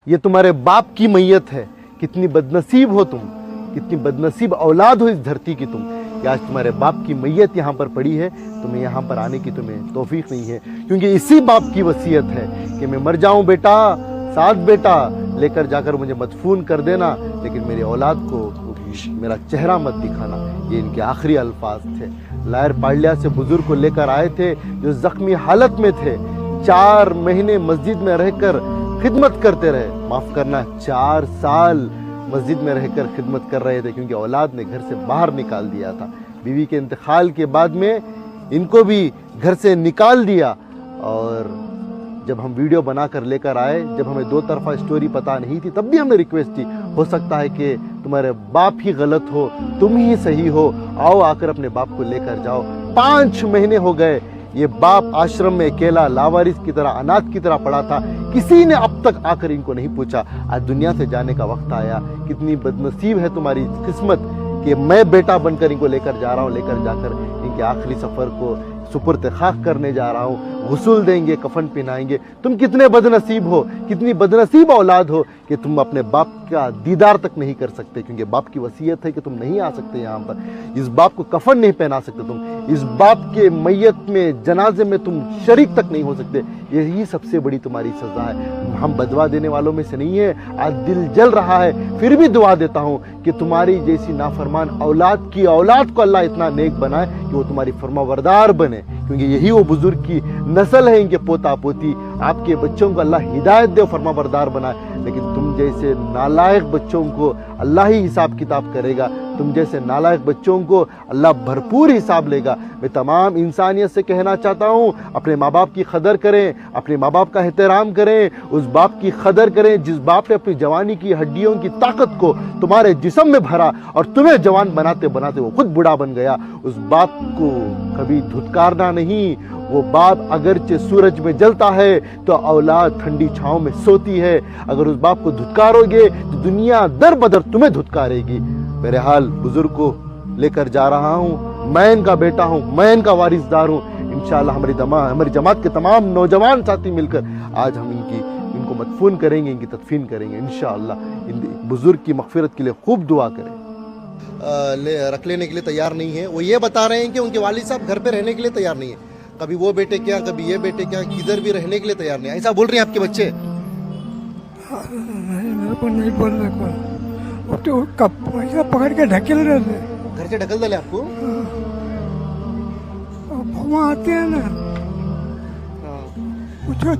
ये तुम्हारे बाप की मैयत है। कितनी बदनसीब हो तुम, कितनी बदनसीब औलाद हो इस धरती की तुम कि आज तुम्हारे बाप की मैयत यहाँ पर पड़ी है, तुम्हें यहाँ पर आने की तुम्हें तौफीक नहीं है। क्योंकि इसी बाप की वसीयत है कि मैं मर जाऊँ बेटा, साथ बेटा लेकर जाकर मुझे मदफून कर देना, लेकिन मेरी औलाद को मेरा चेहरा मत दिखाना। ये इनके आखिरी अल्फाज थे। लायर पाड़लिया से बुजुर्ग को लेकर आए थे जो जख्मी हालत में थे। 4 महीने मस्जिद में रहकर खिदमत करते रहे, माफ करना 4 साल मस्जिद में रहकर खिदमत कर रहे थे, क्योंकि औलाद ने घर से बाहर निकाल दिया था। बीवी के इंतकाल के बाद में इनको भी घर से निकाल दिया। और जब हम वीडियो बनाकर लेकर आए, जब हमें 2 तरफा स्टोरी पता नहीं थी, तब भी हमने रिक्वेस्ट की, हो सकता है कि तुम्हारे बाप ही गलत हो, तुम ही सही हो, आओ आकर अपने बाप को लेकर जाओ। 5 महीने हो गए, ये बाप आश्रम में अकेला लावारिस की तरह, अनाथ की तरह पड़ा था। किसी ने अब तक आकर इनको नहीं पूछा। आज दुनिया से जाने का वक्त आया। कितनी बदनसीब है तुम्हारी किस्मत कि मैं बेटा बनकर इनको लेकर जा रहा हूँ, लेकर जाकर इनके आखिरी सफर को सुपुर्द खाक करने जा रहा हूँ। गुस्ल देंगे, कफन पहनाएंगे। तुम कितने बदनसीब हो, कितनी बदनसीब औलाद हो कि तुम अपने बाप का दीदार तक नहीं कर सकते, क्योंकि बाप की वसीयत है कि तुम नहीं आ सकते यहाँ पर। इस बाप को कफन नहीं पहना सकते तुम, इस बाप के मैयत में, जनाजे में तुम शरीक तक नहीं हो सकते। यही सबसे बड़ी तुम्हारी सजा है। हम बदवा देने वालों में से नहीं है। आज दिल जल रहा है, फिर भी दुआ देता हूँ कि तुम्हारी जैसी नाफरमान औलाद की औलाद को अल्लाह इतना नेक बनाए कि वो तुम्हारी फरमाबरदार बने, क्योंकि यही वो बुजुर्ग की नस्ल है, इनके पोता पोती। आपके बच्चों को अल्लाह हिदायत दे, फरमाबरदार बनाए। लेकिन तुम जैसे नालायक बच्चों को अल्लाह ही हिसाब किताब करेगा। तुम जैसे नालायक बच्चों को अल्लाह भरपूर हिसाब लेगा। मैं तमाम इंसानियत से कहना चाहता हूँ, अपने माँ बाप की कदर करें, अपने माँ बाप का एहतराम करें, उस बाप की कदर करें जिस बाप ने अपनी जवानी की हड्डियों की ताकत को तुम्हारे जिस्म में भरा और तुम्हें जवान बनाते बनाते वो खुद बूढ़ा बन गया। उस बाप को कभी धुतकारना नहीं। वो बाप अगरचे सूरज में जलता है तो औलाद ठंडी छांव में सोती है। अगर उस बाप को धुतकारोगे तो दुनिया दर बदर तुम्हें धुतकारेगी। मेरे हाल बुजुर्ग को लेकर जा रहा हूँ, मैं इनका बेटा हूँ, मैं इनका वारिसदार हूँ। इंशाअल्लाह हमारी जमात के तमाम नौजवान साथी मिलकर आज हम इनको मदफून करेंगे, इनकी तदफीन करेंगे इंशाअल्लाह। इन बुजुर्ग की मगफिरत के लिए खूब दुआ करें। रख लेने के लिए तैयार नहीं है। वो ये बता रहे हैं कि उनके वालिद साहब घर पे रहने के लिए तैयार नहीं है। कभी वो बेटे क्या, कभी ये बेटे क्या, किधर भी रहने के लिए तैयार नहीं। ऐसा बोल रहे हैं आपके बच्चे? नहीं, मेरे को नहीं बोलने को। वो तो पैसा पकड़ के ढकेल रहे थे। घर से ढकल डाले आपको? वहाँ आते हैं ना, हाँ। पूछो